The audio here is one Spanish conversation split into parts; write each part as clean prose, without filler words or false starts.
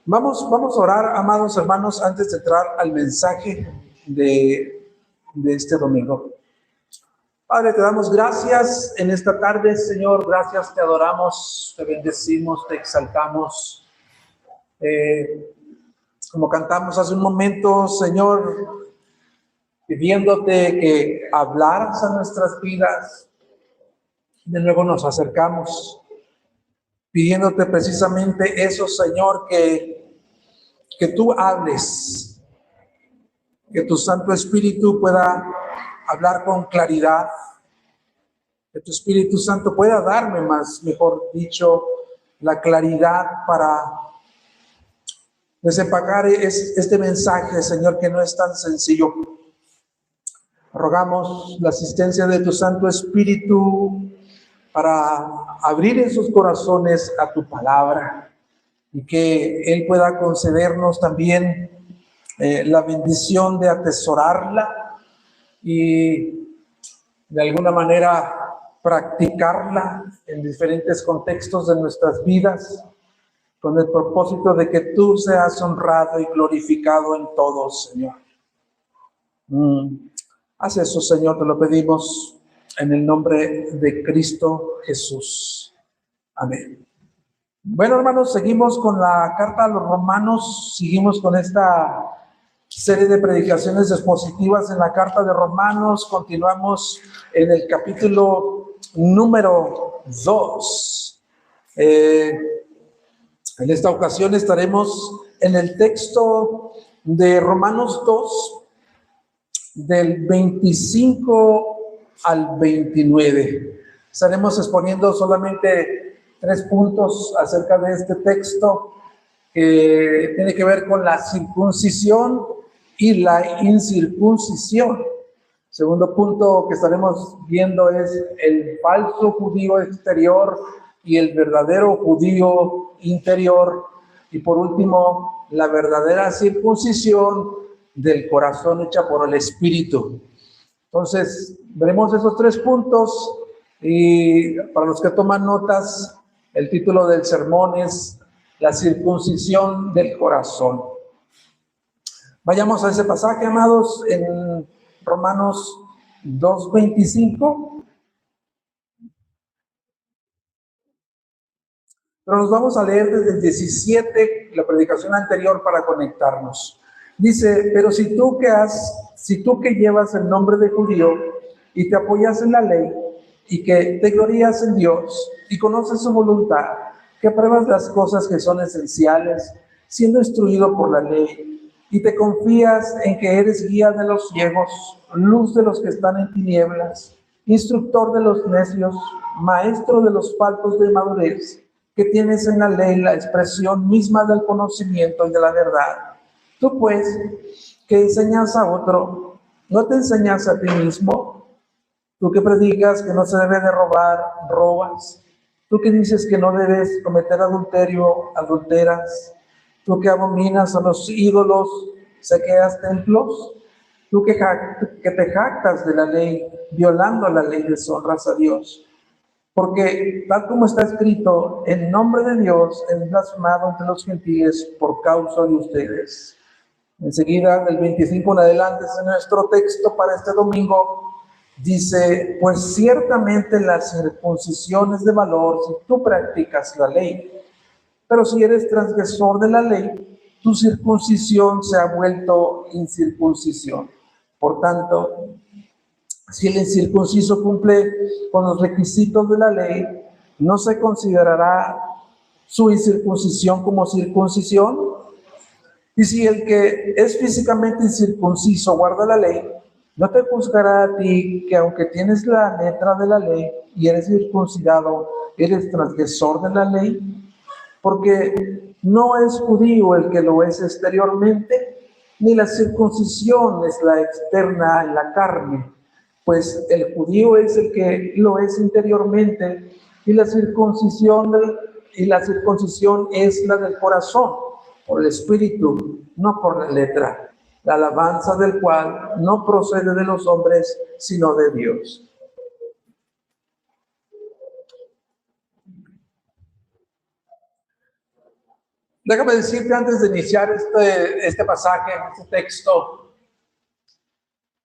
Vamos a orar, amados hermanos, antes de entrar al mensaje de este domingo. Padre, te damos gracias en esta tarde, Señor. Gracias, te adoramos, te bendecimos, te exaltamos. Como cantamos hace un momento, Señor, pidiéndote que hablaras a nuestras vidas. De nuevo nos acercamos, pidiéndote precisamente eso, Señor, que tú hables, que tu Santo Espíritu pueda hablar con claridad, que tu Espíritu Santo pueda darme mejor dicho, la claridad para desempacar este mensaje, Señor, que no es tan sencillo. Rogamos la asistencia de tu Santo Espíritu para abrir en sus corazones a tu palabra y que Él pueda concedernos también la bendición de atesorarla y de alguna manera practicarla en diferentes contextos de nuestras vidas, con el propósito de que tú seas honrado y glorificado en todo, Señor. Haz eso, Señor, te lo pedimos en el nombre de Cristo Jesús. Amén. Bueno, hermanos, seguimos con la carta a los Romanos, seguimos con esta serie de predicaciones expositivas en la carta de Romanos. Continuamos en el capítulo número 2. En esta ocasión estaremos en el texto de Romanos 2, del 25 al 29. Estaremos exponiendo solamente 3 puntos acerca de este texto que tiene que ver con la circuncisión y la incircuncisión. Segundo punto que estaremos viendo es el falso judío exterior y el verdadero judío interior. Y por último, la verdadera circuncisión del corazón hecha por el Espíritu. Entonces, veremos esos 3 puntos y para los que toman notas, el título del sermón es la circuncisión del corazón. Vayamos a ese pasaje, amados, en Romanos 2:25. Pero nos vamos a leer desde el 17, la predicación anterior, para conectarnos. Dice, pero si tú que llevas el nombre de judío y te apoyas en la ley y que te glorías en Dios y conoces su voluntad, que pruebas las cosas que son esenciales, siendo instruido por la ley, y te confías en que eres guía de los ciegos, luz de los que están en tinieblas, instructor de los necios, maestro de los faltos de madurez, que tienes en la ley la expresión misma del conocimiento y de la verdad. Tú pues, que enseñas a otro, ¿no te enseñas a ti mismo? Tú que predicas que no se debe de robar, robas. Tú que dices que no debes cometer adulterio, adulteras. Tú que abominas a los ídolos, saqueas templos. Tú que te jactas de la ley, violando la ley, deshonras a Dios. Porque tal como está escrito, el nombre de Dios es blasfemado entre los gentiles por causa de ustedes. Enseguida, del 25 en adelante, es nuestro texto para este domingo. Dice, pues ciertamente la circuncisión es de valor si tú practicas la ley. Pero si eres transgresor de la ley, tu circuncisión se ha vuelto incircuncisión. Por tanto, si el incircunciso cumple con los requisitos de la ley, ¿no se considerará su incircuncisión como circuncisión? Y si el que es físicamente incircunciso guarda la ley, ¿no te juzgará a ti que aunque tienes la letra de la ley y eres circuncidado, eres transgresor de la ley? Porque no es judío el que lo es exteriormente, ni la circuncisión es la externa en la carne, pues el judío es el que lo es interiormente, y la circuncisión es la del corazón, por el espíritu, no por la letra, la alabanza del cual no procede de los hombres, sino de Dios. Déjame decirte antes de iniciar este pasaje, este texto,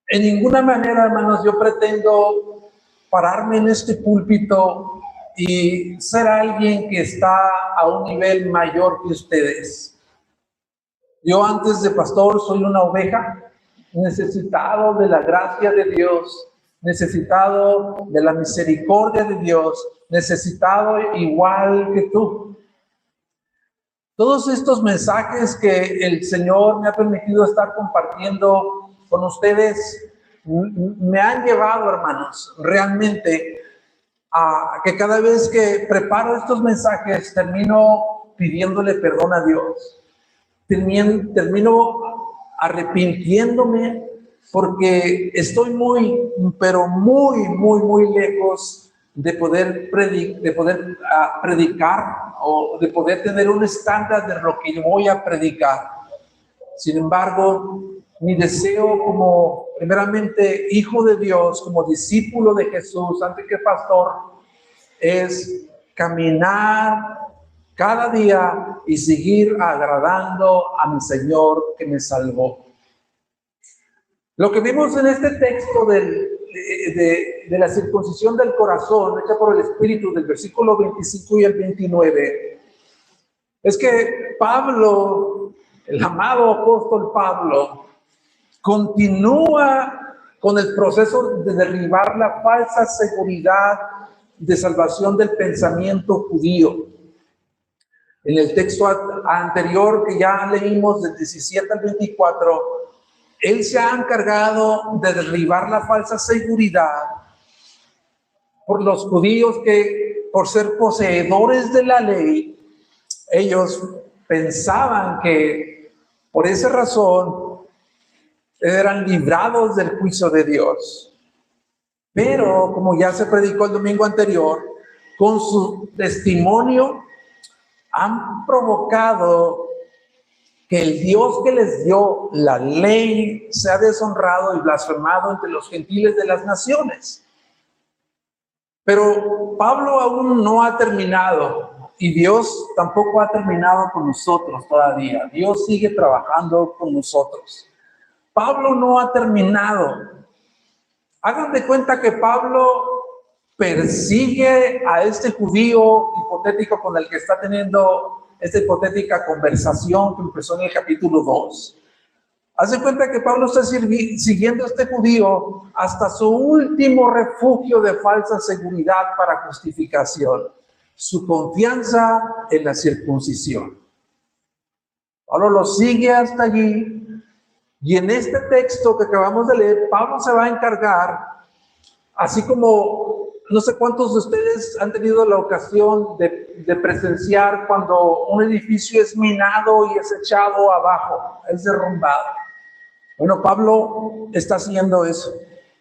en ninguna manera, hermanos, yo pretendo pararme en este púlpito y ser alguien que está a un nivel mayor que ustedes. Yo antes de pastor soy una oveja, necesitado de la gracia de Dios, necesitado de la misericordia de Dios, necesitado igual que tú. Todos estos mensajes que el Señor me ha permitido estar compartiendo con ustedes me han llevado, hermanos, realmente a que cada vez que preparo estos mensajes termino pidiéndole perdón a Dios. Termino arrepintiéndome porque estoy muy, pero muy lejos de poder predicar o de poder tener un estándar de lo que yo voy a predicar. Sin embargo, mi deseo como primeramente hijo de Dios, como discípulo de Jesús, antes que pastor, es caminar cada día y seguir agradando a mi Señor que me salvó. Lo que vimos en este texto de la circuncisión del corazón, hecha por el Espíritu, del versículo 25 y el 29, es que Pablo, el amado apóstol Pablo, continúa con el proceso de derribar la falsa seguridad de salvación del pensamiento judío. En el texto anterior que ya leímos, del 17 al 24, él se ha encargado de derribar la falsa seguridad por los judíos que, por ser poseedores de la ley, ellos pensaban que por esa razón eran librados del juicio de Dios. Pero, como ya se predicó el domingo anterior, con su testimonio han provocado que el Dios que les dio la ley sea deshonrado y blasfemado entre los gentiles de las naciones. Pero Pablo aún no ha terminado y Dios tampoco ha terminado con nosotros todavía. Dios sigue trabajando con nosotros. Pablo no ha terminado. Hagan de cuenta que Pablo persigue a este judío hipotético con el que está teniendo esta hipotética conversación que empezó en el capítulo 2. Hace cuenta que Pablo está siguiendo a este judío hasta su último refugio de falsa seguridad para justificación, su confianza en la circuncisión. Pablo lo sigue hasta allí, y en este texto que acabamos de leer, Pablo se va a encargar, así como no sé cuántos de ustedes han tenido la ocasión de presenciar cuando un edificio es minado y es echado abajo, es derrumbado. Bueno, Pablo está haciendo eso.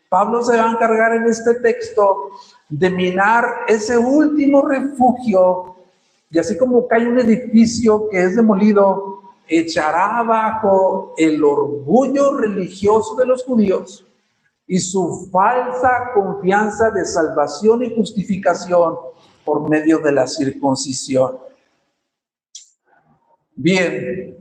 Pablo se va a encargar en este texto de minar ese último refugio, y así como cae un edificio que es demolido, echará abajo el orgullo religioso de los judíos y su falsa confianza de salvación y justificación por medio de la circuncisión. Bien,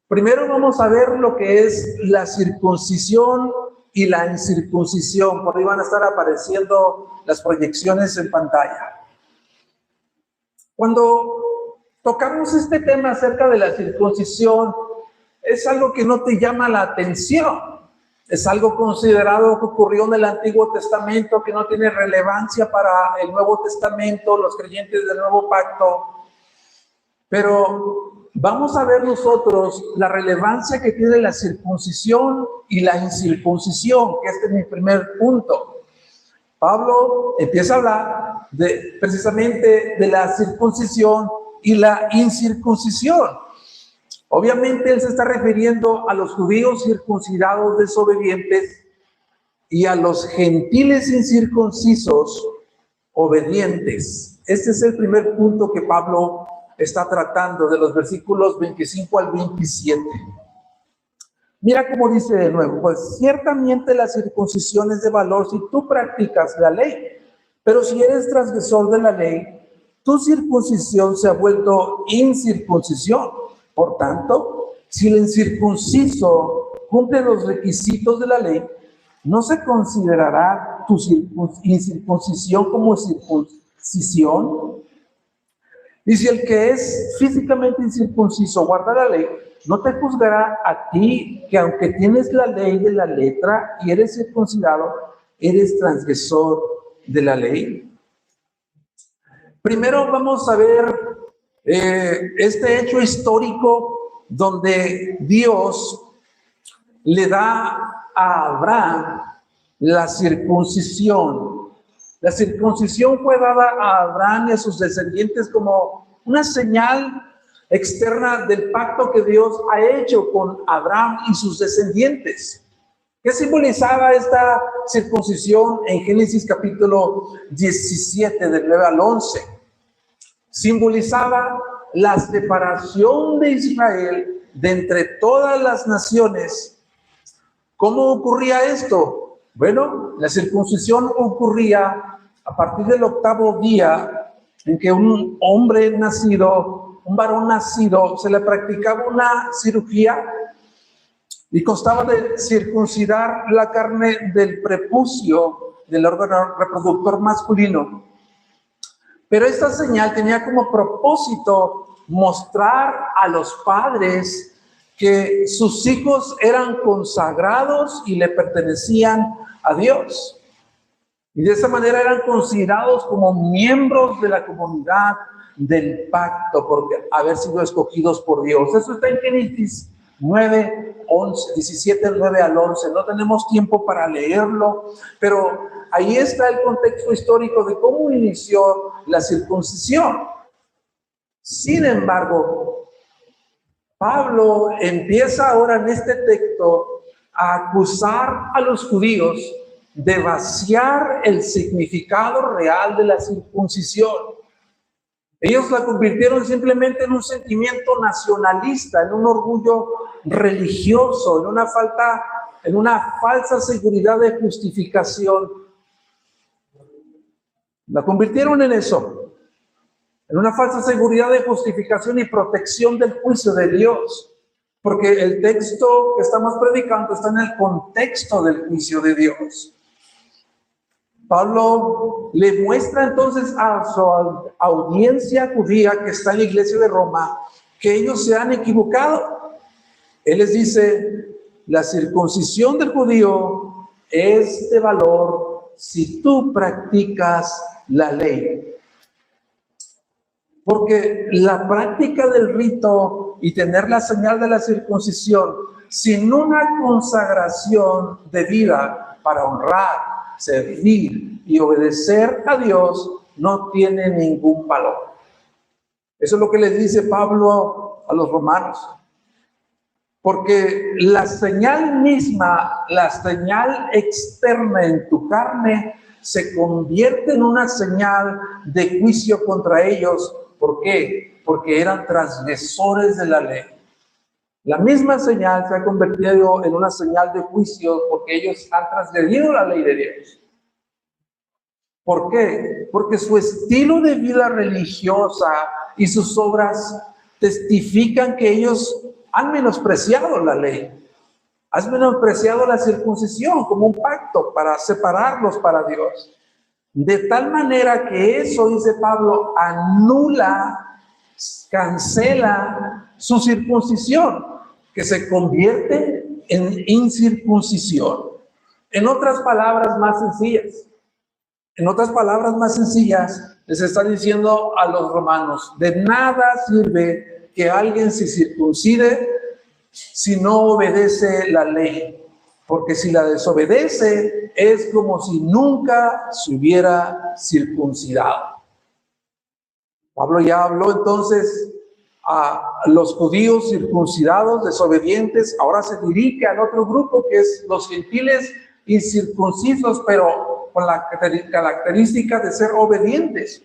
primero vamos a ver lo que es la circuncisión y la incircuncisión. Por ahí van a estar apareciendo las proyecciones en pantalla. Cuando tocamos este tema acerca de la circuncisión, es algo que no te llama la atención. Es algo considerado que ocurrió en el Antiguo Testamento, que no tiene relevancia para el Nuevo Testamento, los creyentes del Nuevo Pacto. Pero vamos a ver nosotros la relevancia que tiene la circuncisión y la incircuncisión, que este es mi primer punto. Pablo empieza a hablar precisamente de la circuncisión y la incircuncisión. Obviamente él se está refiriendo a los judíos circuncidados desobedientes y a los gentiles incircuncisos obedientes. Este es el primer punto que Pablo está tratando, de los versículos 25 al 27. Mira cómo dice de nuevo: pues ciertamente la circuncisión es de valor si tú practicas la ley, pero si eres transgresor de la ley, tu circuncisión se ha vuelto incircuncisión. Por tanto, si el incircunciso cumple los requisitos de la ley, no se considerará tu incircuncisión como circuncisión. Y si el que es físicamente incircunciso guarda la ley, no te juzgará a ti, que aunque tienes la ley de la letra y eres circuncidado, eres transgresor de la ley. Primero vamos a ver este hecho histórico donde Dios le da a Abraham la circuncisión. La circuncisión fue dada a Abraham y a sus descendientes como una señal externa del pacto que Dios ha hecho con Abraham y sus descendientes. ¿Qué simbolizaba esta circuncisión en Génesis capítulo 17, del 9 al 11? Simbolizaba la separación de Israel de entre todas las naciones. ¿Cómo ocurría esto? Bueno, la circuncisión ocurría a partir del 8º día en que un hombre nacido, un varón nacido, se le practicaba una cirugía y constaba de circuncidar la carne del prepucio del órgano reproductor masculino. Pero esta señal tenía como propósito mostrar a los padres que sus hijos eran consagrados y le pertenecían a Dios. Y de esa manera eran considerados como miembros de la comunidad del pacto por haber sido escogidos por Dios. Eso está en Génesis 9, 11, 17, 9 al 11. No tenemos tiempo para leerlo, pero ahí está el contexto histórico de cómo inició la circuncisión. Sin embargo, Pablo empieza ahora en este texto a acusar a los judíos de vaciar el significado real de la circuncisión. Ellos la convirtieron simplemente en un sentimiento nacionalista, en un orgullo religioso, en una falsa seguridad de justificación. La convirtieron en eso, en una falsa seguridad de justificación y protección del juicio de Dios, porque el texto que estamos predicando está en el contexto del juicio de Dios. Pablo le muestra entonces a su audiencia judía que está en la iglesia de Roma que ellos se han equivocado. Él les dice, la circuncisión del judío es de valor si tú practicas la ley. Porque la práctica del rito y tener la señal de la circuncisión sin una consagración de vida para honrar, servir y obedecer a Dios no tiene ningún valor. Eso es lo que les dice Pablo a los romanos. Porque la señal misma, la señal externa en tu carne, se convierte en una señal de juicio contra ellos. ¿Por qué? Porque eran transgresores de la ley. La misma señal se ha convertido en una señal de juicio porque ellos han transgredido la ley de Dios. ¿Por qué? Porque su estilo de vida religiosa y sus obras testifican que ellos han menospreciado la ley. Han menospreciado la circuncisión como un pacto para separarlos para Dios. De tal manera que eso, dice Pablo, anula, cancela su circuncisión, que se convierte en incircuncisión. En otras palabras más sencillas, les está diciendo a los romanos, de nada sirve que alguien se circuncide si no obedece la ley, porque si la desobedece es como si nunca se hubiera circuncidado. Pablo ya habló entonces a los judíos circuncidados, desobedientes. Ahora se dirige al otro grupo que es los gentiles incircuncisos, pero con la característica de ser obedientes.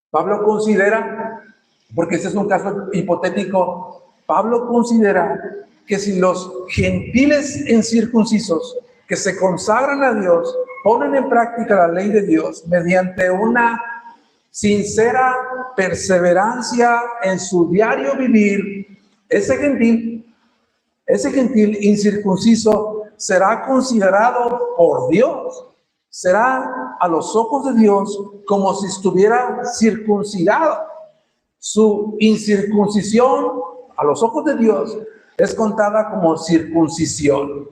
Pablo considera, porque este es un caso hipotético, Pablo considera que si los gentiles incircuncisos que se consagran a Dios ponen en práctica la ley de Dios mediante una sincera perseverancia en su diario vivir, ese gentil incircunciso será considerado por Dios, será a los ojos de Dios como si estuviera circuncidado. Su incircuncisión a los ojos de Dios es contada como circuncisión.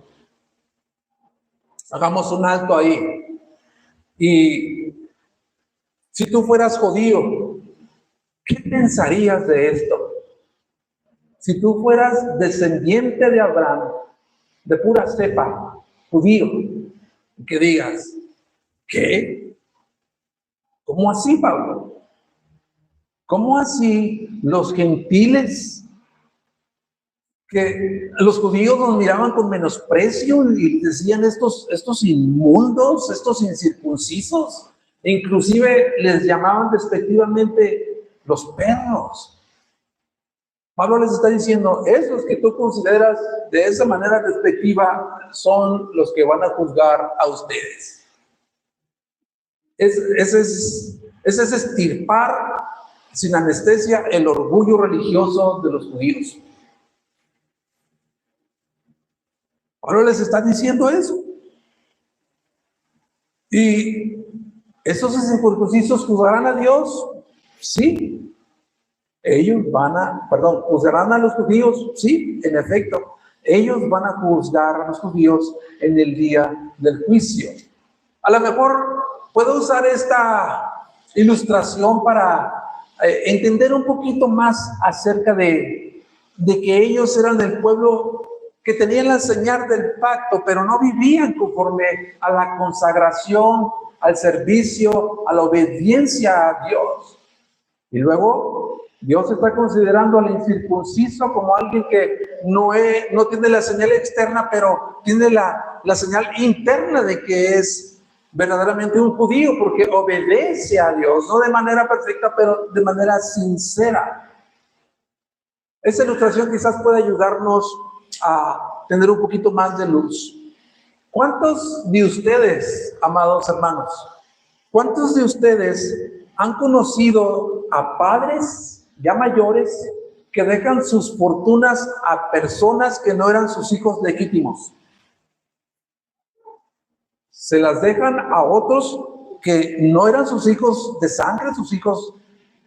Hagamos un alto ahí. Y si tú fueras judío, ¿qué pensarías de esto? Si tú fueras descendiente de Abraham, de pura cepa, judío, que digas, ¿qué? ¿Cómo así, Pablo? ¿Cómo así los gentiles, que los judíos nos miraban con menosprecio y decían estos inmundos, estos incircuncisos? E inclusive les llamaban despectivamente los perros. Pablo les está diciendo, esos que tú consideras de esa manera despectiva son los que van a juzgar a ustedes. Ese es extirpar sin anestesia el orgullo religioso de los judíos. Pablo les está diciendo eso. ¿Y esos incircuncisos juzgarán a Dios? Sí. Ellos ¿juzgarán a los judíos? Sí, en efecto. Ellos van a juzgar a los judíos en el día del juicio. A lo mejor puedo usar esta ilustración para entender un poquito más acerca de que ellos eran el pueblo que tenían la señal del pacto, pero no vivían conforme a la consagración, al servicio, a la obediencia a Dios. Y luego Dios está considerando al incircunciso como alguien que no tiene la señal externa, pero tiene la señal interna de que es verdaderamente un judío, porque obedece a Dios, no de manera perfecta, pero de manera sincera. Esta ilustración quizás pueda ayudarnos a tener un poquito más de luz. ¿Cuántos de ustedes, amados hermanos, cuántos de ustedes han conocido a padres ya mayores que dejan sus fortunas a personas que no eran sus hijos legítimos? Se las dejan a otros que no eran sus hijos de sangre, sus hijos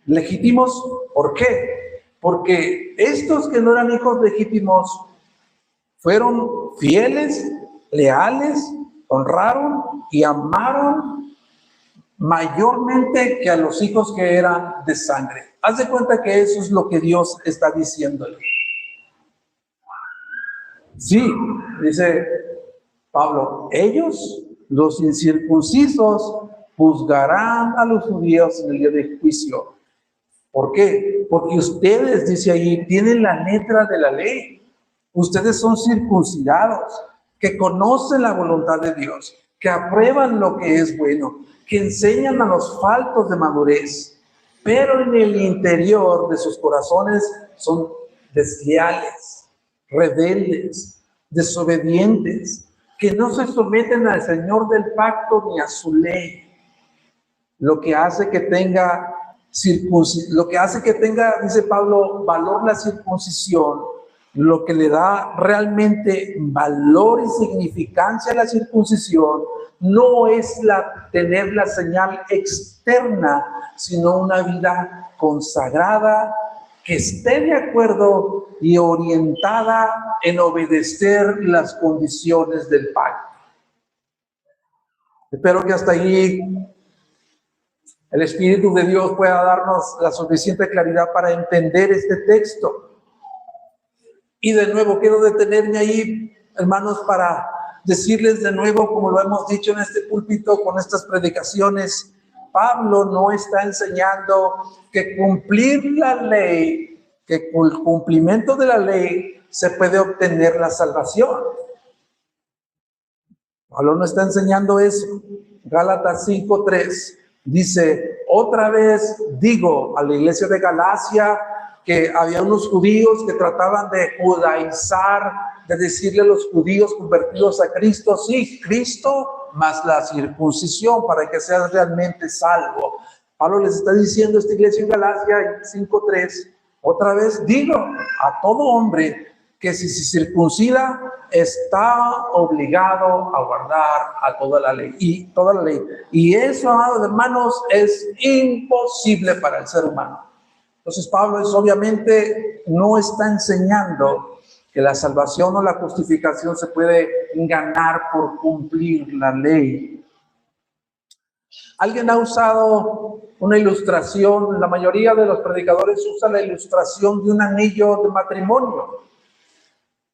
legítimos. ¿Por qué? Porque estos que no eran hijos legítimos fueron fieles, leales, honraron y amaron mayormente que a los hijos que eran de sangre. Haz de cuenta que eso es lo que Dios está diciéndole. Sí, dice Pablo, ellos, los incircuncisos, juzgarán a los judíos en el día del juicio. ¿Por qué? Porque ustedes, dice ahí, tienen la letra de la ley. Ustedes son circuncidados, que conocen la voluntad de Dios, que aprueban lo que es bueno, que enseñan a los faltos de madurez, pero en el interior de sus corazones son desleales, rebeldes, desobedientes, que no se someten al Señor del pacto ni a su ley. Lo que hace que tenga, dice Pablo, valor la circuncisión, lo que le da realmente valor y significancia a la circuncisión, no es tener la señal externa, sino una vida consagrada, que esté de acuerdo y orientada en obedecer las condiciones del pacto. Espero que hasta allí el Espíritu de Dios pueda darnos la suficiente claridad para entender este texto. Y de nuevo quiero detenerme ahí, hermanos, para decirles de nuevo, como lo hemos dicho en este púlpito con estas predicaciones, Pablo no está enseñando que cumplir la ley, que con el cumplimiento de la ley se puede obtener la salvación. Pablo no está enseñando eso. Gálatas 5:3 dice, otra vez digo a la iglesia de Galacia, que había unos judíos que trataban de judaizar, de decirle a los judíos convertidos a Cristo, sí, Cristo más la circuncisión para que seas realmente salvo. Pablo les está diciendo a esta iglesia en Galacia 5:3, otra vez digo a todo hombre que si se circuncida está obligado a guardar a toda la ley. Y eso, amados hermanos, es imposible para el ser humano. Entonces Pablo obviamente no está enseñando que la salvación o la justificación se puede ganar por cumplir la ley. Alguien ha usado una ilustración, la mayoría de los predicadores usan la ilustración de un anillo de matrimonio.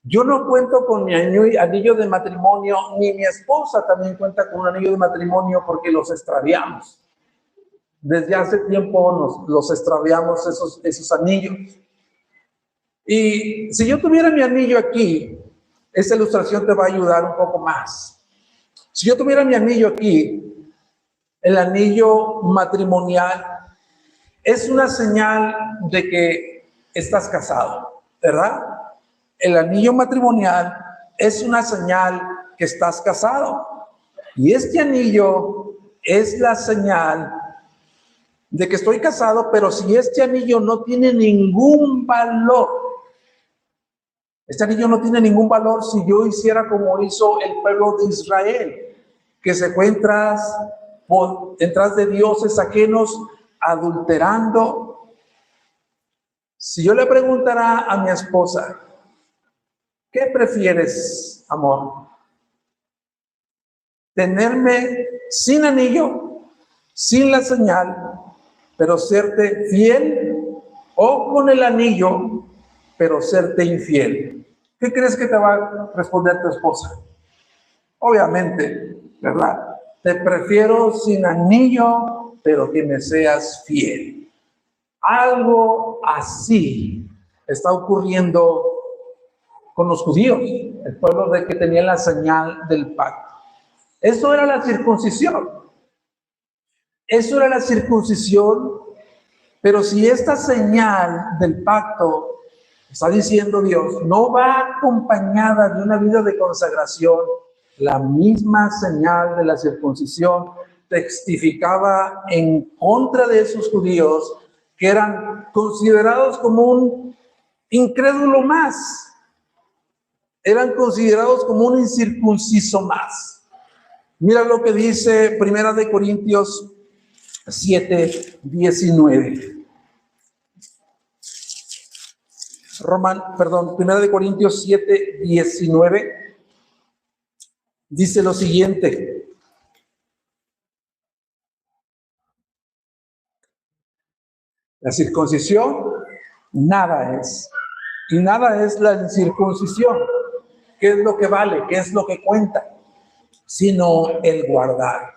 Yo no cuento con mi anillo de matrimonio, ni mi esposa también cuenta con un anillo de matrimonio porque los extraviamos. Desde hace tiempo los extraviamos esos anillos. Y si yo tuviera mi anillo aquí, esta ilustración te va a ayudar un poco más. Si yo tuviera mi anillo aquí, el anillo matrimonial es una señal de que estás casado, ¿verdad? El anillo matrimonial es una señal que estás casado. Y este anillo es la señal de que estoy casado, pero si este anillo no tiene ningún valor, este anillo no tiene ningún valor si yo hiciera como hizo el pueblo de Israel, que se fue detrás de dioses ajenos, adulterando. Si yo le preguntara a mi esposa, ¿qué prefieres, amor? ¿Tenerme sin anillo, sin la señal, pero serte fiel? ¿O con el anillo, pero serte infiel? ¿Qué crees que te va a responder tu esposa? Obviamente, ¿verdad? Te prefiero sin anillo, pero que me seas fiel. Algo así está ocurriendo con los judíos, el pueblo de que tenía la señal del pacto. Eso era la circuncisión. Eso era la circuncisión, pero si esta señal del pacto, está diciendo Dios, no va acompañada de una vida de consagración, la misma señal de la circuncisión testificaba en contra de esos judíos que eran considerados como un incrédulo más. Eran considerados como un incircunciso más. Mira lo que dice 1 Corintios 7:19. 1 Corintios 7:19 dice lo siguiente: la circuncisión nada es, y nada es la incircuncisión. ¿Qué es lo que vale? ¿Qué es lo que cuenta? Sino el guardar,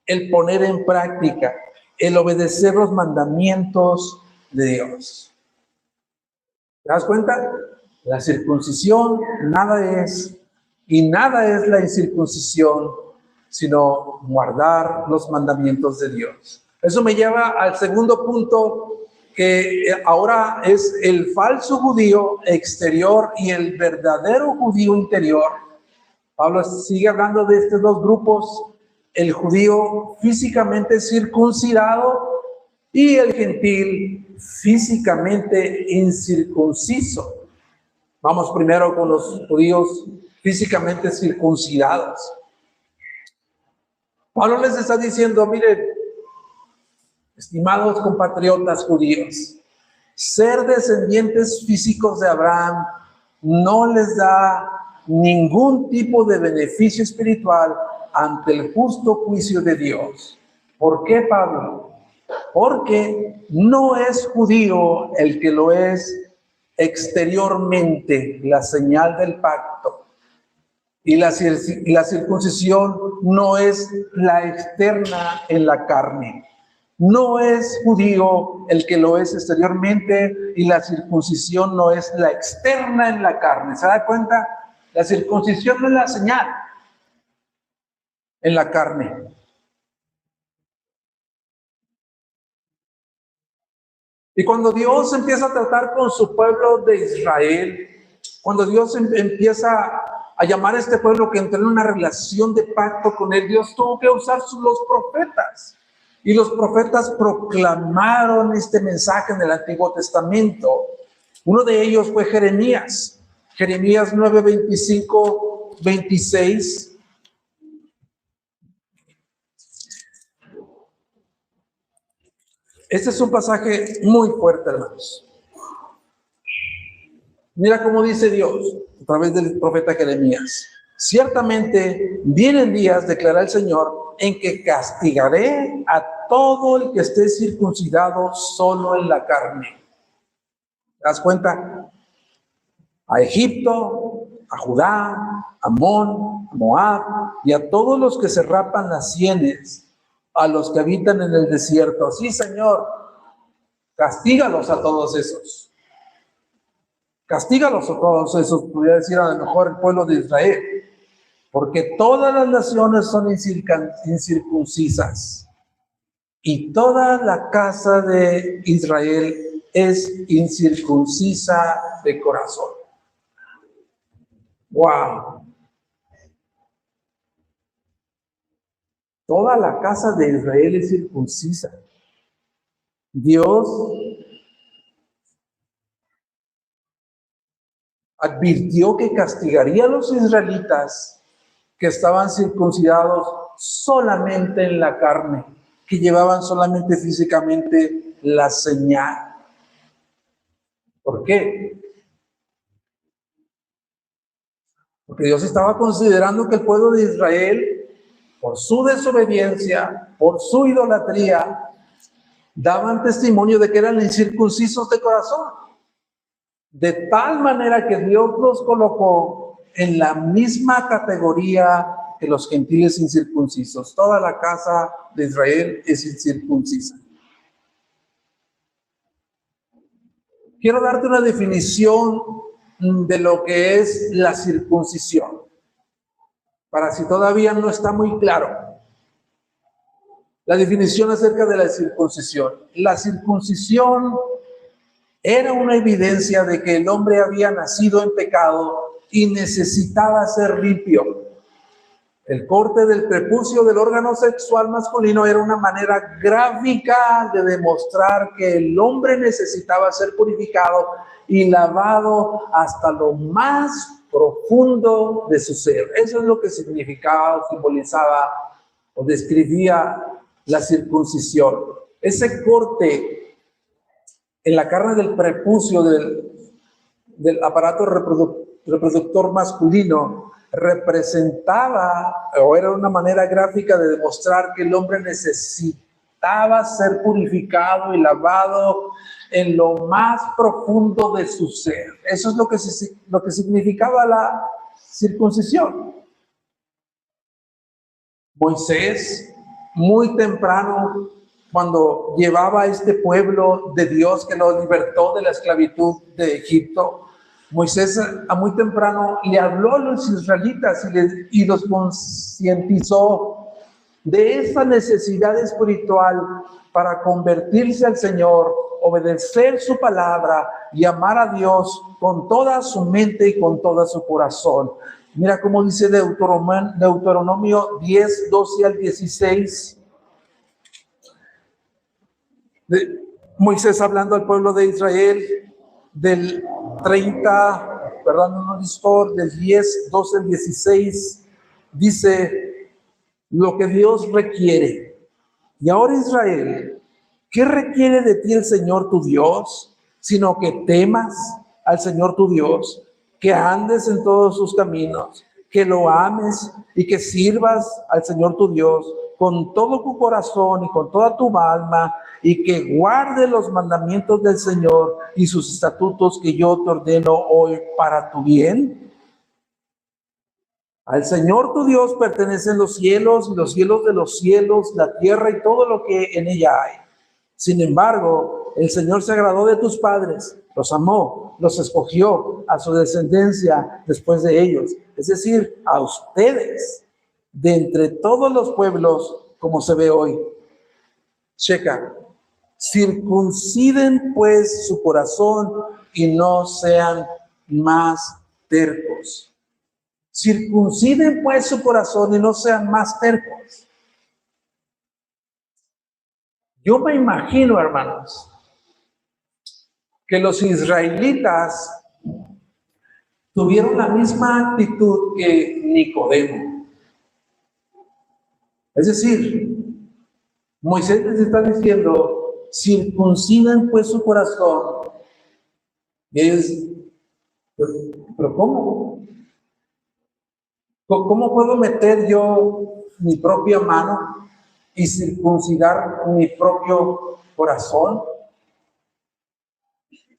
el poner en práctica, el obedecer los mandamientos de Dios. ¿Te das cuenta? La circuncisión nada es, y nada es la incircuncisión, sino guardar los mandamientos de Dios. Eso me lleva al segundo punto, que ahora es el falso judío exterior y el verdadero judío interior. Pablo sigue hablando de estos dos grupos, el judío físicamente circuncidado y el gentil físicamente incircunciso. Vamos primero con los judíos físicamente circuncidados. Pablo les está diciendo, miren, estimados compatriotas judíos, ser descendientes físicos de Abraham no les da ningún tipo de beneficio espiritual ante el justo juicio de Dios. ¿Por qué, Pablo? Porque no es judío el que lo es exteriormente, la señal del pacto. Y la circuncisión no es la externa en la carne. No es judío el que lo es exteriormente y la circuncisión no es la externa en la carne. ¿Se da cuenta? La circuncisión no es la señal en la carne. Y cuando Dios empieza a tratar con su pueblo de Israel, cuando Dios empieza a llamar a este pueblo que entró en una relación de pacto con él, Dios tuvo que usar los profetas. Y los profetas proclamaron este mensaje en el Antiguo Testamento. Uno de ellos fue Jeremías. Jeremías 9, 25, 26. Este es un pasaje muy fuerte, hermanos. Mira cómo dice Dios a través del profeta Jeremías. Ciertamente vienen días, declara el Señor, en que castigaré a todo el que esté circuncidado solo en la carne. ¿Te das cuenta? A Egipto, a Judá, a Amón, a Moab y a todos los que se rapan las sienes, a los que habitan en el desierto. Sí, Señor, castígalos a todos esos. Castígalos a todos esos, podría decir a lo mejor el pueblo de Israel, porque todas las naciones son incircuncisas y toda la casa de Israel es incircuncisa de corazón. ¡Wow! Toda la casa de Israel es circuncisa. Dios advirtió que castigaría a los israelitas que estaban circuncidados solamente en la carne, que llevaban solamente físicamente la señal. ¿Por qué? Porque Dios estaba considerando que el pueblo de Israel, por su desobediencia, por su idolatría, daban testimonio de que eran incircuncisos de corazón. De tal manera que Dios los colocó en la misma categoría que los gentiles incircuncisos. Toda la casa de Israel es incircuncisa. Quiero darte una definición de lo que es la circuncisión, para si todavía no está muy claro. La definición acerca de la circuncisión. La circuncisión era una evidencia de que el hombre había nacido en pecado y necesitaba ser limpio. El corte del prepucio del órgano sexual masculino era una manera gráfica de demostrar que el hombre necesitaba ser purificado y lavado hasta lo más profundo de su ser. Eso es lo que significaba o simbolizaba o describía la circuncisión. Ese corte en la carne del prepucio del aparato reproductor masculino representaba o era una manera gráfica de demostrar que el hombre necesitaba ser purificado y lavado en lo más profundo de su ser. Eso es lo que significaba la circuncisión. Moisés, muy temprano, cuando llevaba a este pueblo de Dios que lo libertó de la esclavitud de Egipto, Moisés a muy temprano le habló a los israelitas y los concientizó de esa necesidad espiritual para convertirse al Señor, obedecer su palabra y amar a Dios con toda su mente y con todo su corazón. Mira cómo dice Deuteronomio 10, 12 al 16. Moisés hablando al pueblo de Israel del 10, 12 al 16, dice lo que Dios requiere. Y ahora Israel, ¿qué requiere de ti el Señor tu Dios? Sino que temas al Señor tu Dios, que andes en todos sus caminos, que lo ames y que sirvas al Señor tu Dios con todo tu corazón y con toda tu alma, y que guarde los mandamientos del Señor y sus estatutos que yo te ordeno hoy para tu bien. Al Señor tu Dios pertenecen los cielos y los cielos de los cielos, la tierra y todo lo que en ella hay. Sin embargo, el Señor se agradó de tus padres, los amó, los escogió a su descendencia después de ellos, es decir, a ustedes, de entre todos los pueblos, como se ve hoy. Checa, circunciden pues su corazón y no sean más tercos. Circunciden pues su corazón y no sean más tercos. Yo me imagino, hermanos, que los israelitas tuvieron la misma actitud que Nicodemo. Es decir, Moisés les está diciendo, circuncidan pues su corazón. Y ellos, pero ¿cómo? ¿Cómo puedo meter yo mi propia mano y circuncidar mi propio corazón?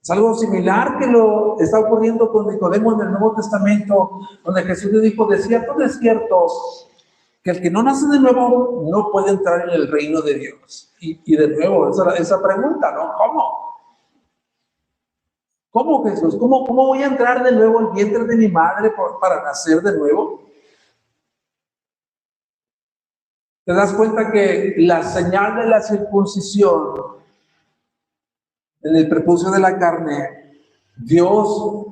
Es algo similar que lo está ocurriendo con Nicodemo en el Nuevo Testamento, donde Jesús le dijo, de cierto, que el que no nace de nuevo no puede entrar en el reino de Dios. Y de nuevo, esa pregunta, ¿no? ¿Cómo? ¿Cómo, Jesús? ¿Cómo voy a entrar de nuevo al vientre de mi madre para nacer de nuevo? ¿Te das cuenta que la señal de la circuncisión en el prepucio de la carne, Dios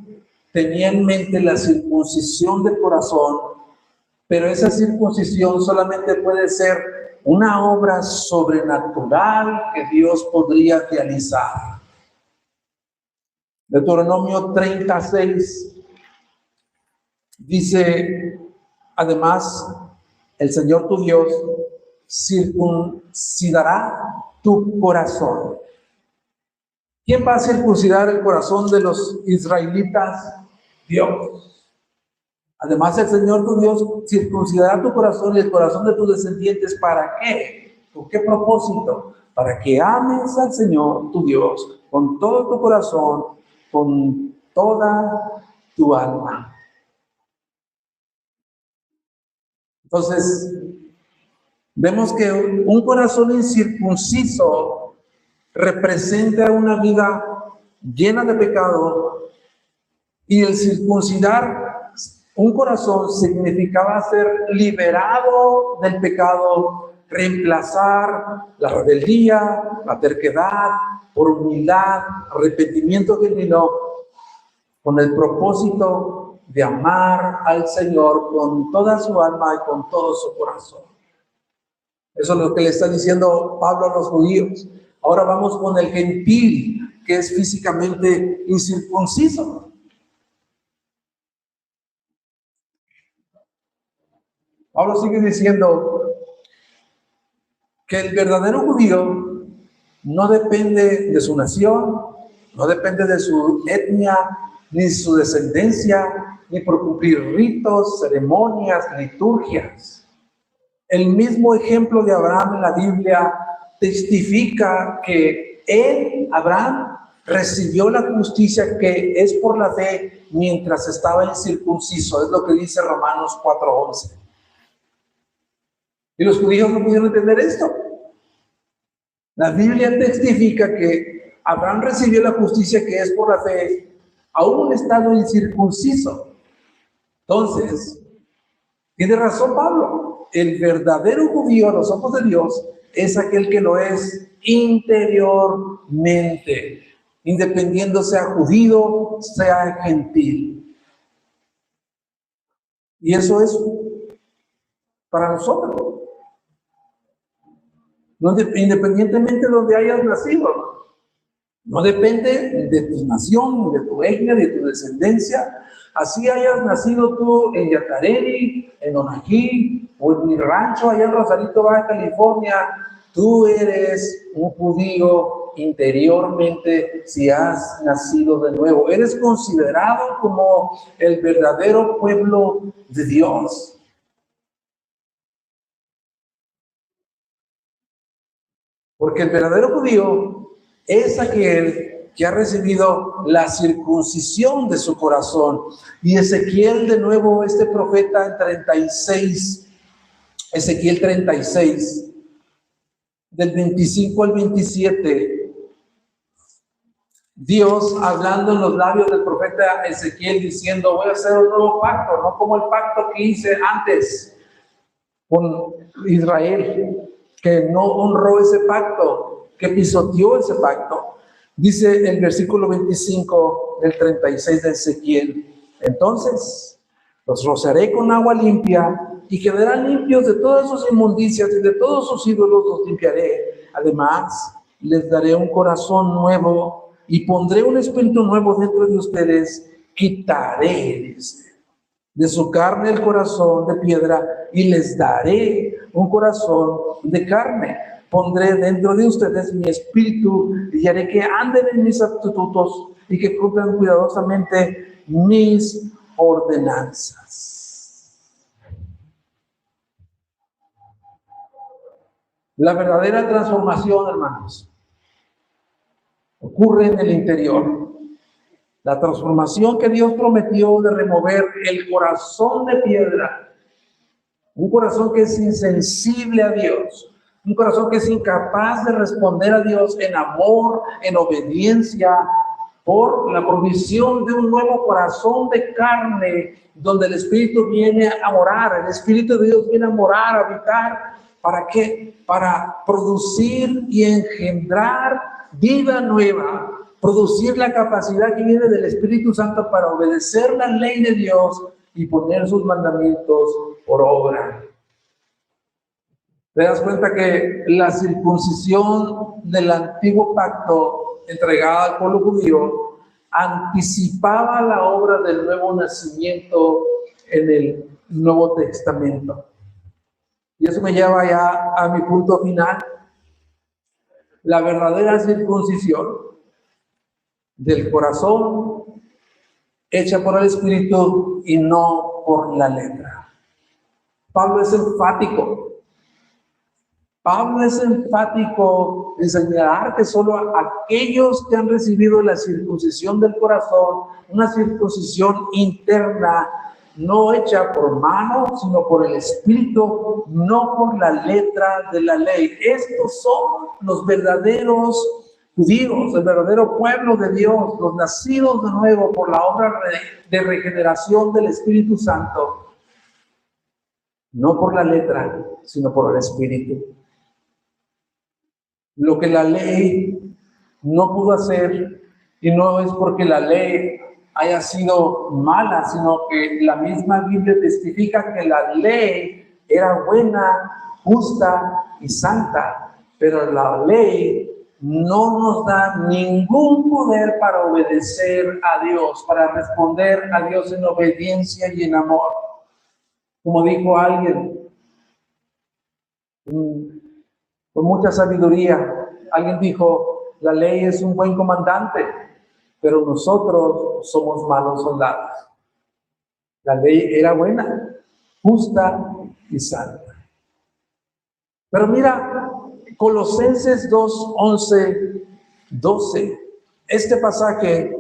tenía en mente la circuncisión del corazón, pero esa circuncisión solamente puede ser una obra sobrenatural que Dios podría realizar? Deuteronomio 36 dice, además, el Señor tu Dios circuncidará tu corazón. ¿Quién va a circuncidar el corazón de los israelitas? Dios. Además, el Señor tu Dios circuncidará tu corazón y el corazón de tus descendientes. ¿Para qué? ¿Con qué propósito? Para que ames al Señor tu Dios con todo tu corazón, con toda tu alma. Entonces, vemos que un corazón incircunciso representa una vida llena de pecado, y el circuncidar un corazón significaba ser liberado del pecado, reemplazar la rebeldía, la terquedad, por humildad, arrepentimiento genuino, con el propósito de amar al Señor con toda su alma y con todo su corazón. Eso es lo que le está diciendo Pablo a los judíos. Ahora vamos con el gentil, que es físicamente incircunciso. Pablo sigue diciendo que el verdadero judío no depende de su nación, no depende de su etnia, ni su descendencia, ni por cumplir ritos, ceremonias, liturgias. El mismo ejemplo de Abraham en la Biblia testifica que él, Abraham, recibió la justicia que es por la fe mientras estaba incircunciso. Es lo que dice Romanos 4:11. Y los judíos no pudieron entender esto. La Biblia testifica que Abraham recibió la justicia que es por la fe, aún estando incircunciso. Entonces, tiene razón Pablo. El verdadero judío a los ojos de Dios es aquel que lo es interiormente, independiendo sea judío, sea gentil. Y eso es para nosotros. Independientemente de donde hayas nacido, no depende de tu nación, de tu etnia, de tu descendencia. Así hayas nacido tú en Yacaré, en Onají, o en mi rancho allá en Rosarito, Baja California, tú eres un judío interiormente si has nacido de nuevo. Eres considerado como el verdadero pueblo de Dios. Porque el verdadero judío es aquel que ha recibido la circuncisión de su corazón. Y Ezequiel, de nuevo, este profeta en 36, Ezequiel 36, del 25 al 27, Dios hablando en los labios del profeta Ezequiel diciendo, voy a hacer un nuevo pacto, no como el pacto que hice antes con Israel, que no honró ese pacto, que pisoteó ese pacto. Dice el versículo 25 del 36 de Ezequiel, entonces los rociaré con agua limpia y quedarán limpios de todas sus inmundicias y de todos sus ídolos los limpiaré. además, les daré un corazón nuevo y pondré un espíritu nuevo dentro de ustedes. Quitaré, dice, de su carne el corazón de piedra y les daré un corazón de carne. Pondré dentro de ustedes mi espíritu y haré que anden en mis estatutos y que cumplan cuidadosamente mis ordenanzas. La verdadera transformación, hermanos, ocurre en el interior. La transformación que Dios prometió de remover el corazón de piedra, un corazón que es insensible a Dios, un corazón que es incapaz de responder a Dios en amor, en obediencia, por la provisión de un nuevo corazón de carne, donde el Espíritu viene a morar, el Espíritu de Dios viene a morar, a habitar. ¿Para qué? Para producir y engendrar vida nueva, producir la capacidad que viene del Espíritu Santo para obedecer la ley de Dios y poner sus mandamientos por obra. ¿Te das cuenta que la circuncisión del antiguo pacto entregada al pueblo judío anticipaba la obra del nuevo nacimiento en el Nuevo Testamento? Y eso me lleva ya a mi punto final. La verdadera circuncisión del corazón hecha por el Espíritu y no por la letra. Pablo es enfático. Pablo es enfático en señalar que solo aquellos que han recibido la circuncisión del corazón, una circuncisión interna, no hecha por mano, sino por el Espíritu, no por la letra de la ley. Estos son los verdaderos judíos, el verdadero pueblo de Dios, los nacidos de nuevo por la obra de regeneración del Espíritu Santo. No por la letra, sino por el Espíritu. Lo que la ley no pudo hacer, y no es porque la ley haya sido mala, sino que la misma Biblia testifica que la ley era buena, justa y santa, pero la ley no nos da ningún poder para obedecer a Dios, para responder a Dios en obediencia y en amor. Como dijo alguien, con mucha sabiduría, alguien dijo, la ley es un buen comandante, pero nosotros somos malos soldados. La ley era buena, justa y santa. Pero mira, Colosenses 2, 11, 12. Este pasaje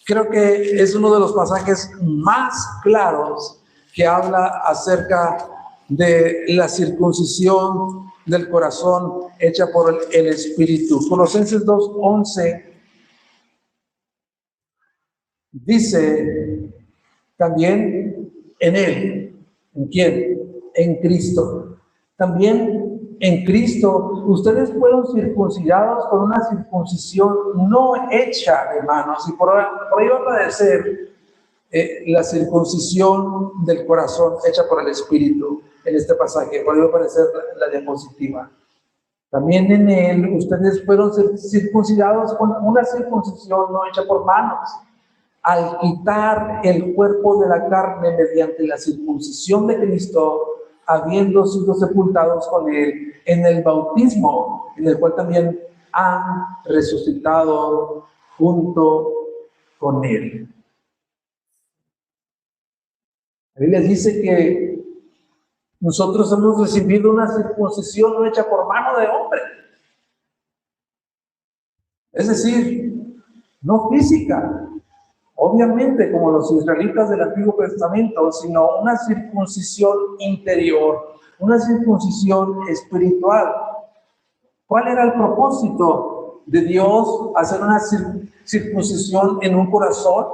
creo que es uno de los pasajes más claros que habla acerca de la circuncisión del corazón hecha por el Espíritu. Colosenses 2, 11 dice también en Él. ¿En quién? En Cristo. También en Cristo ustedes fueron circuncidados con una circuncisión no hecha de manos. Y por ahí va a aparecer la circuncisión del corazón hecha por el Espíritu en este pasaje. Por ahí va a aparecer la diapositiva. También en Él ustedes fueron circuncidados con una circuncisión no hecha por manos, al quitar el cuerpo de la carne mediante la circuncisión de Cristo, habiendo sido sepultados con Él en el bautismo, en el cual también han resucitado junto con Él. La Biblia dice que nosotros hemos recibido una circuncisión no hecha por mano de hombre. Es decir, no física, obviamente como los israelitas del Antiguo Testamento, sino una circuncisión interior, una circuncisión espiritual. ¿Cuál era el propósito de Dios hacer una circuncisión en un corazón?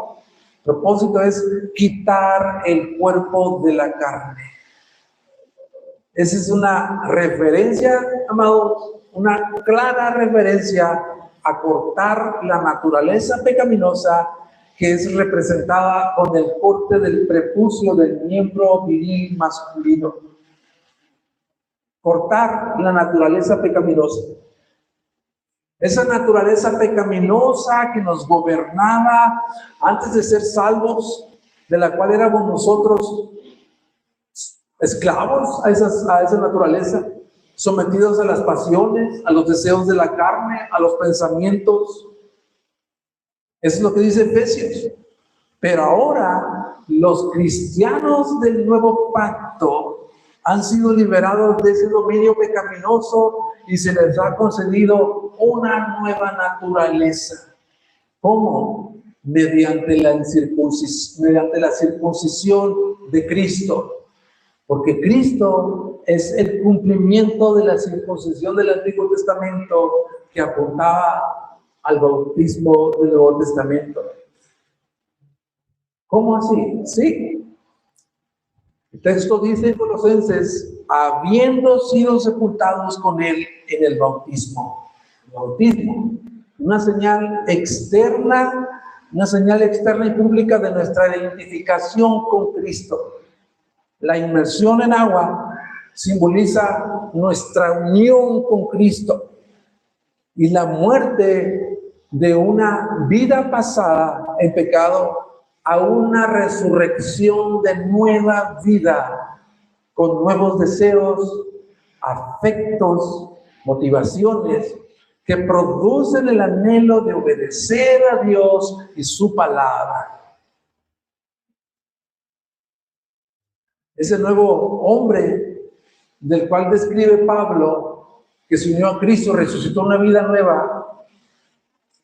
El propósito es quitar el cuerpo de la carne. Esa es una referencia, amados, una clara referencia a cortar la naturaleza pecaminosa que es representada con el corte del prepucio del miembro viril masculino. Cortar la naturaleza pecaminosa. Esa naturaleza pecaminosa que nos gobernaba antes de ser salvos, de la cual éramos nosotros esclavos a esa naturaleza, sometidos a las pasiones, a los deseos de la carne, a los pensamientos. Eso es lo que dice Efesios. Pero ahora los cristianos del nuevo pacto han sido liberados de ese dominio pecaminoso y se les ha concedido una nueva naturaleza. ¿Cómo? Mediante la circuncisión de Cristo. Porque Cristo es el cumplimiento de la circuncisión del Antiguo Testamento que apuntaba al bautismo del Nuevo Testamento. ¿Cómo así? Sí. El texto dice en Colosenses, habiendo sido sepultados con Él en el bautismo. El bautismo, una señal externa y pública de nuestra identificación con Cristo. La inmersión en agua simboliza nuestra unión con Cristo y la muerte de una vida pasada en pecado a una resurrección de nueva vida con nuevos deseos, afectos, motivaciones que producen el anhelo de obedecer a Dios y su palabra. Ese nuevo hombre del cual describe Pablo, que se unió a Cristo, resucitó una vida nueva.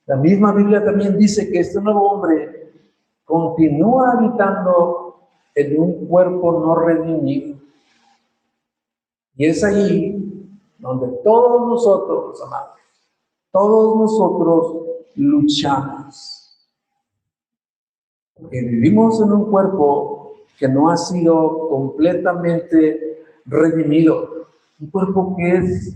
La misma Biblia también dice que este nuevo hombre continúa habitando en un cuerpo no redimido. Y es allí donde todos nosotros, amados, todos nosotros luchamos. Porque vivimos en un cuerpo que no ha sido completamente redimido. Un cuerpo que es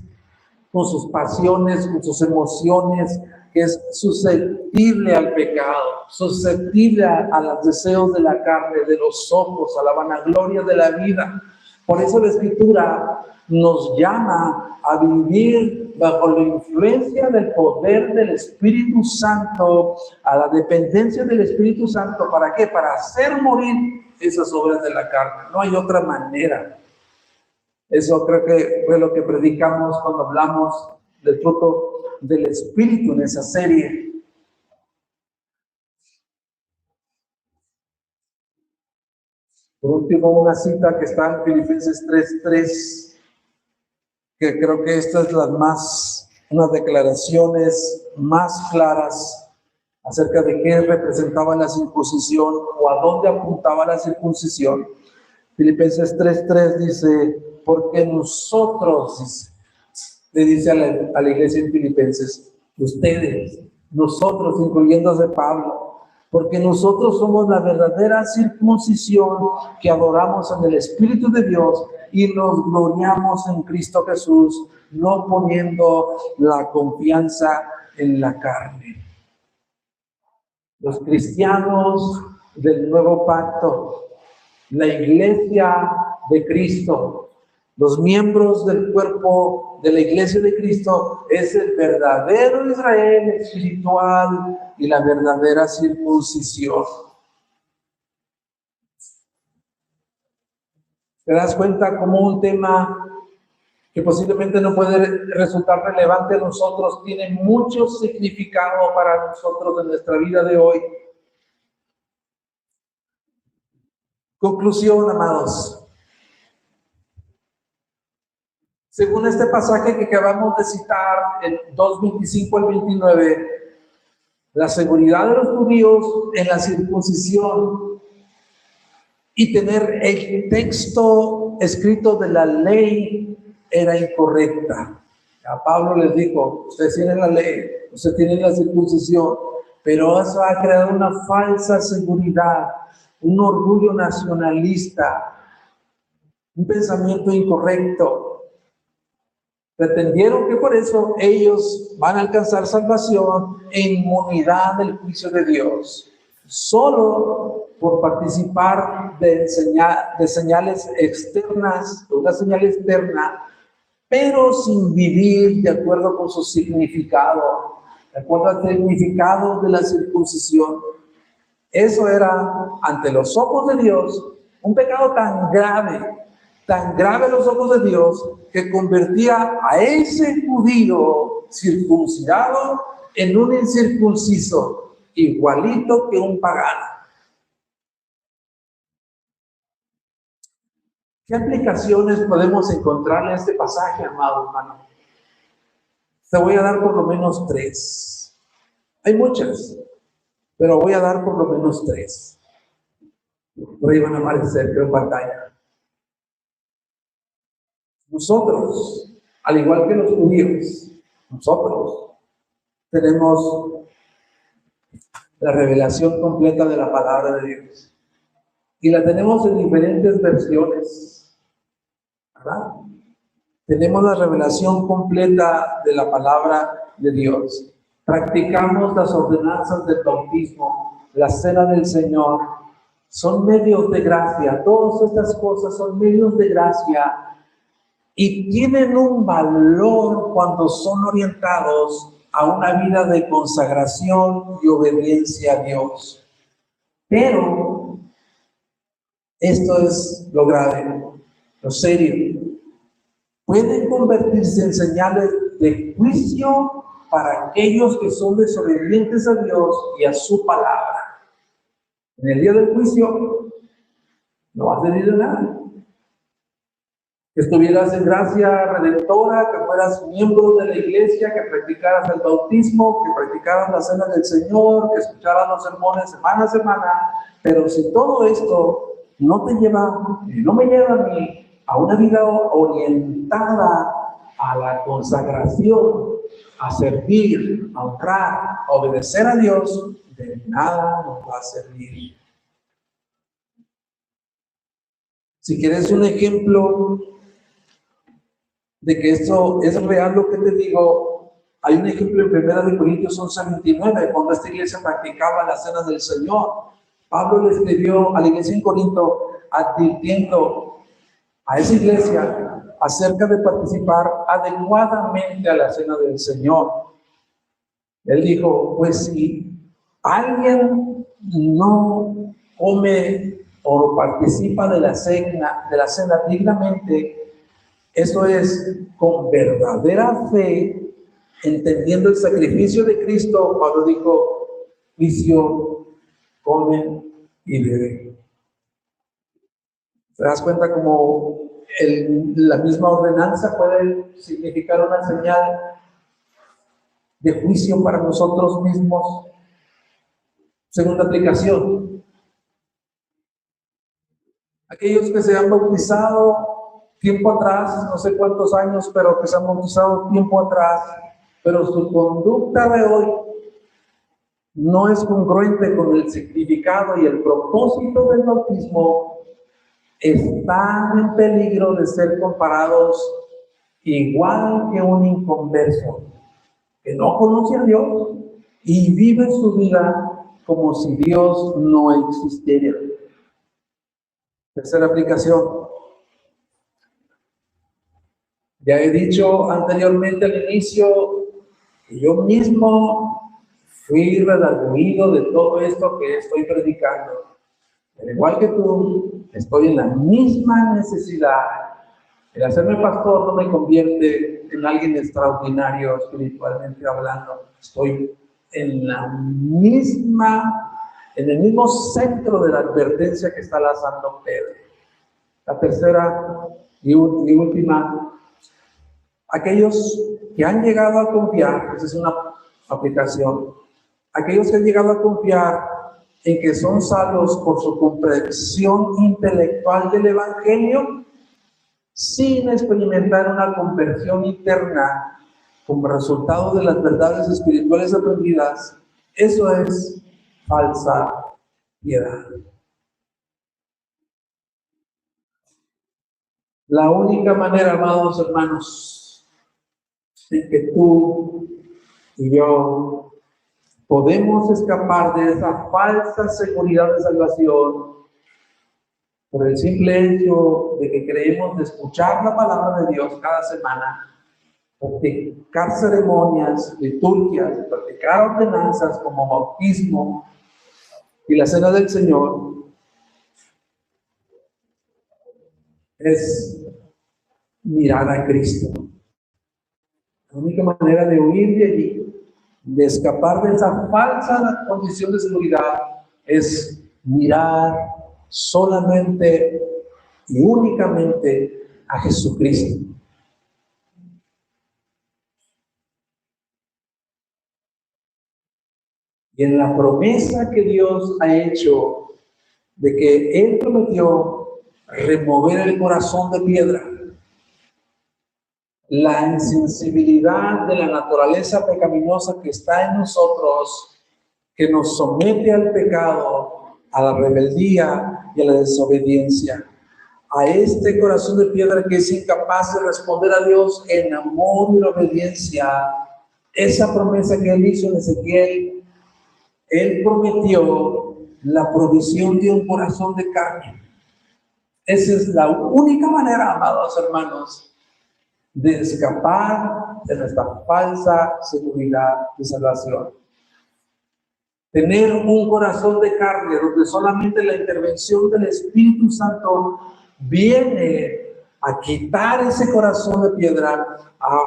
con sus pasiones, con sus emociones, que es susceptible al pecado, susceptible a los deseos de la carne, de los ojos, a la vanagloria de la vida. Por eso la Escritura nos llama a vivir bajo la influencia del poder del Espíritu Santo, a la dependencia del Espíritu Santo. ¿Para qué? Para hacer morir esas obras de la carne. No hay otra manera. Eso creo que fue lo que predicamos cuando hablamos del fruto del Espíritu en esa serie. Por último, una cita que está en Filipenses 3:3, que creo que esta es unas declaraciones más claras acerca de qué representaba la circuncisión o a dónde apuntaba la circuncisión. Filipenses 3:3 dice, porque nosotros, le dice a la iglesia en Filipenses, ustedes, nosotros, incluyéndose Pablo, porque nosotros somos la verdadera circuncisión que adoramos en el Espíritu de Dios y nos gloriamos en Cristo Jesús, no poniendo la confianza en la carne. Los cristianos del nuevo pacto, la iglesia de Cristo, los miembros del cuerpo de la iglesia de Cristo, es el verdadero Israel espiritual y la verdadera circuncisión. ¿Te das cuenta cómo un tema que posiblemente no puede resultar relevante a nosotros tiene mucho significado para nosotros en nuestra vida de hoy? Conclusión, amados. Según este pasaje que acabamos de citar, el 2:25 al 29, la seguridad de los judíos en la circuncisión y tener el texto escrito de la ley era incorrecta. A Pablo les dijo, ustedes tienen la ley, ustedes tienen la circuncisión, pero eso ha creado una falsa seguridad, un orgullo nacionalista, un pensamiento incorrecto. Pretendieron que por eso ellos van a alcanzar salvación e inmunidad del juicio de Dios, solo por participar de señales externas, una señal externa, pero sin vivir de acuerdo con su significado, de acuerdo al significado de la circuncisión. Eso era, ante los ojos de Dios, un pecado tan grave a los ojos de Dios, que convertía a ese judío circuncidado en un incircunciso, igualito que un pagano. ¿Qué aplicaciones podemos encontrar en este pasaje, amado hermano? Te voy a dar por lo menos 3. Hay muchas, pero voy a dar por lo menos 3. Por ahí van a aparecer, creo, en pantalla. Nosotros, al igual que los judíos, nosotros tenemos la revelación completa de la palabra de Dios. Y la tenemos en diferentes versiones, ¿verdad? Tenemos la revelación completa de la palabra de Dios. Practicamos las ordenanzas del bautismo, la cena del Señor. Son medios de gracia. Todas estas cosas son medios de gracia y tienen un valor cuando son orientados a una vida de consagración y obediencia a Dios. Pero esto es lo grave, lo serio. Pueden convertirse en señales de juicio para aquellos que son desobedientes a Dios y a su palabra. En el día del juicio no vas a servir de nada. Que estuvieras en gracia redentora, que fueras miembro de la iglesia, que practicaras el bautismo, que practicaras la cena del Señor, que escucharas los sermones semana a semana, pero si todo esto no te lleva, no me lleva a mí a una vida orientada a la consagración, a servir, a honrar, a obedecer a Dios, de nada nos va a servir. Si quieres un ejemplo de que esto es real lo que te digo, hay un ejemplo en 1 Corintios 11:29, cuando esta iglesia practicaba la cena del Señor. Pablo le escribió a la iglesia en Corinto advirtiendo a esa iglesia acerca de participar adecuadamente a la cena del Señor. Él dijo, pues si alguien no come o participa de la cena dignamente, eso es con verdadera fe, entendiendo el sacrificio de Cristo. Pablo dijo, juicio, comen y beben. ¿Te das cuenta cómo la misma ordenanza puede significar una señal de juicio para nosotros mismos? Segunda aplicación. Aquellos que se han bautizado tiempo atrás, no sé cuántos años, pero que se han bautizado tiempo atrás, pero su conducta de hoy no es congruente con el significado y el propósito del bautismo, están en peligro de ser comparados igual que un inconverso que no conoce a Dios y vive su vida como si Dios no existiera. Tercera aplicación. Ya he dicho anteriormente al inicio que yo mismo fui redarguido de todo esto que estoy predicando. Al igual que tú, estoy en la misma necesidad. El hacerme pastor no me convierte en alguien extraordinario espiritualmente hablando. Estoy en el mismo centro de la advertencia que está lanzando Pedro. La tercera y última, aquellos que han llegado a confiar, esa es una aplicación, aquellos que han llegado a confiar en que son salvos por su comprensión intelectual del Evangelio, sin experimentar una conversión interna como resultado de las verdades espirituales aprendidas, eso es falsa piedad. La única manera, amados hermanos, en que tú y yo podemos escapar de esa falsa seguridad de salvación por el simple hecho de que creemos de escuchar la palabra de Dios cada semana, practicar ceremonias, liturgias, practicar ordenanzas como bautismo y la cena del Señor, es mirar a Cristo. La única manera de huir de allí, de escapar de esa falsa condición de seguridad, es mirar solamente y únicamente a Jesucristo. Y en la promesa que Dios ha hecho de que Él prometió remover el corazón de piedra, la insensibilidad de la naturaleza pecaminosa que está en nosotros, que nos somete al pecado, a la rebeldía y a la desobediencia. A este corazón de piedra que es incapaz de responder a Dios en amor y obediencia, esa promesa que Él hizo en Ezequiel, Él prometió la provisión de un corazón de carne. Esa es la única manera, amados hermanos, de escapar de nuestra falsa seguridad de salvación. Tener un corazón de carne donde solamente la intervención del Espíritu Santo viene a quitar ese corazón de piedra, a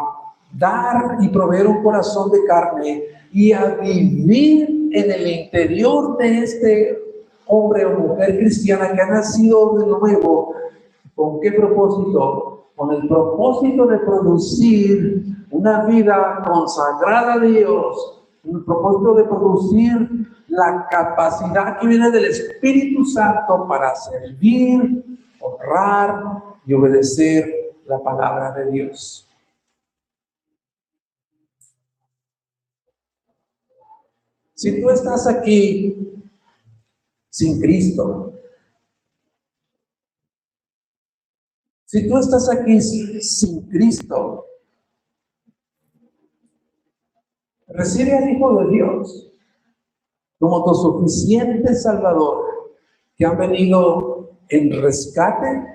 dar y proveer un corazón de carne y a vivir en el interior de este hombre o mujer cristiana que ha nacido de nuevo. ¿Con qué propósito? Con el propósito de producir una vida consagrada a Dios, con el propósito de producir la capacidad que viene del Espíritu Santo para servir, honrar y obedecer la palabra de Dios. Si tú estás aquí sin Cristo, si tú estás aquí sin Cristo, recibe al Hijo de Dios como tu suficiente Salvador, que han venido en rescate,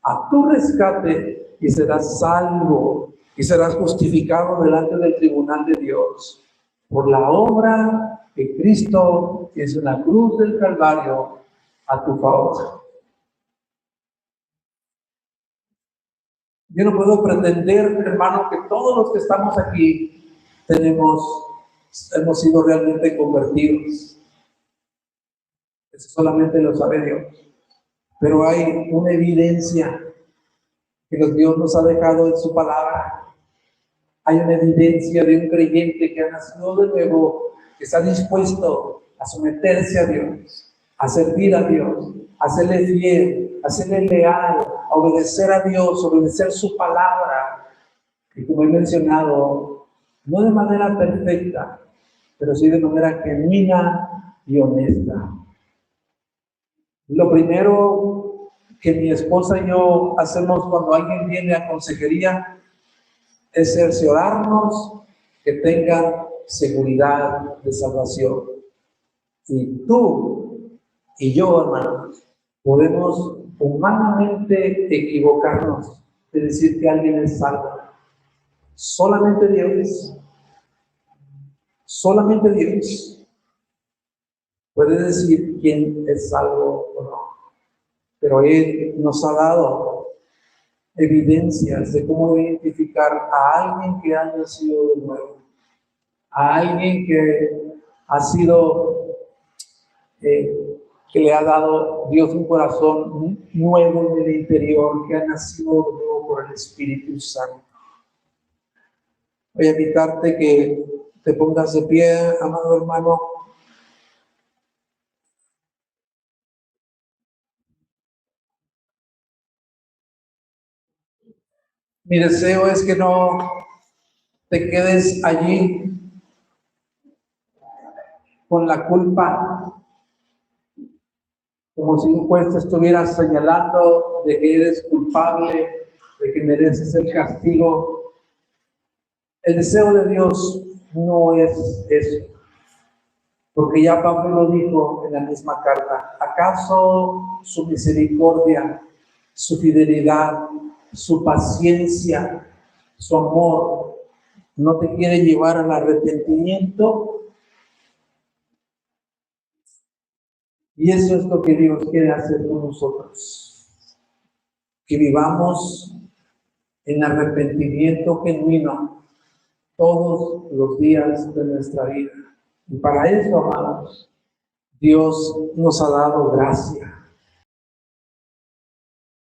a tu rescate, y serás salvo y serás justificado delante del tribunal de Dios por la obra que Cristo hizo en la cruz del Calvario a tu favor. Yo no puedo pretender, hermano, que todos los que estamos aquí hemos sido realmente convertidos. Eso solamente lo sabe Dios. Pero hay una evidencia que Dios nos ha dejado en su palabra. Hay una evidencia de un creyente que ha nacido de nuevo, que está dispuesto a someterse a Dios, a servir a Dios, a serle fiel, a serle leal, a obedecer a Dios, a obedecer su palabra. Y como he mencionado, no de manera perfecta, pero sí de manera genuina y honesta. Lo primero que mi esposa y yo hacemos cuando alguien viene a consejería es cerciorarnos que tengan seguridad de salvación. Y tú y yo, hermanos, podemos humanamente equivocarnos de decir que alguien es salvo. Solamente Dios puede decir quién es salvo o no. Pero Él nos ha dado evidencias de cómo identificar a alguien que ha nacido de nuevo, a alguien que ha sido, que le ha dado Dios un corazón nuevo en el interior, que ha nacido de nuevo por el Espíritu Santo. Voy a invitarte que te pongas de pie, amado hermano. Mi deseo es que no te quedes allí con la culpa, como si un juez te estuviera señalando de que eres culpable, de que mereces el castigo. El deseo de Dios no es eso. Porque ya Pablo lo dijo en la misma carta, ¿acaso su misericordia, su fidelidad, su paciencia, su amor no te quiere llevar al arrepentimiento? Y eso es lo que Dios quiere hacer con nosotros, que vivamos en arrepentimiento genuino todos los días de nuestra vida. Y para eso, amados, Dios nos ha dado gracia.